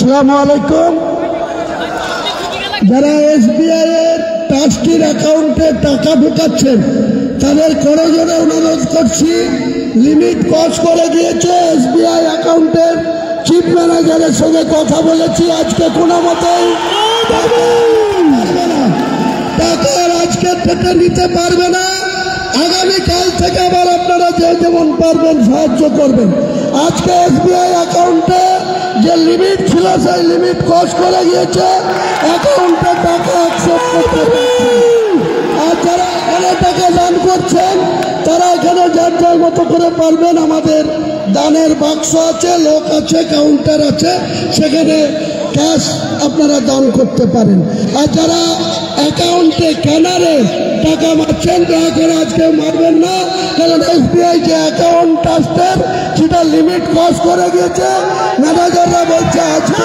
আসসালামু আলাইকুম। যারা এসবিআই এর ট্রাস্টির অ্যাকাউন্টে টাকা ঢুকাচ্ছেন তাদের করজোড়ে অনুরোধ করছি, লিমিট ক্রস করে গিয়েছে। এসবিআই অ্যাকাউন্টের চিফ ম্যানেজারের সঙ্গে কথা বলেছি, আজকে কোনো মতেই টাকা আজকে থেকে নিতে পারবে না। আগামীকাল থেকে আবার আপনারা যে যেমন পারবেন সাহায্য করবেন। আজকে এসবিআই অ্যাকাউন্টে যে লিমিট ছিল সেই লিমিট ক্রস করে গিয়েছে, অ্যাকাউন্টে টাকা অ্যাকসেপ্ট করতে পারছে। আর যারা এখানে টাকা দান করছেন তারা এখানে যার যার মতো করে পারবেন। আমাদের দানের বাক্স আছে, লোক আছে, কাউন্টার আছে, সেখানে ক্যাশ আপনারা দান করতে পারেন। আর যারা অ্যাকাউন্টে ক্যানারে টাকা মারছেন দয়া করে আজকে মারবেন না, কারণ এসবিআই যে অ্যাকাউন্ট ট্রাস্টের সেটা লিমিট ক্রস করে গিয়েছে। ম্যানেজাররা বলছে আজকে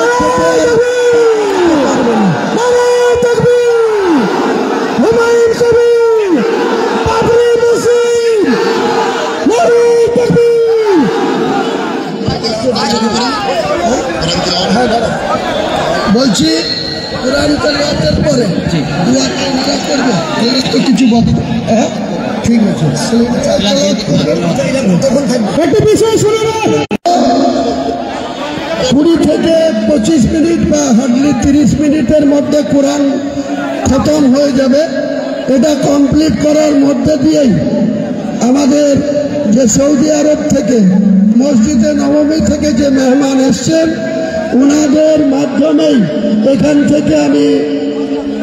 বলছি কোরআন তেলাওয়াতের পরে করবে তো কিছু বল। হ্যাঁ ঠিক আছে, একটা বিষয় শুনে 20 থেকে 25 মিনিট বা হার্ডলি 30 মিনিটের মধ্যে কোরআন খতম হয়ে যাবে। এটা কমপ্লিট করার মধ্যে দিয়েই আমাদের যে সৌদি আরব থেকে মসজিদে নববী থেকে যে মেহমান এসছেন ওনাদের মাধ্যমেই এখান থেকে আমি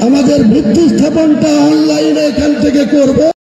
আমাদের ভিত্তি স্থাপনটা অনলাইনে এখান থেকে করব।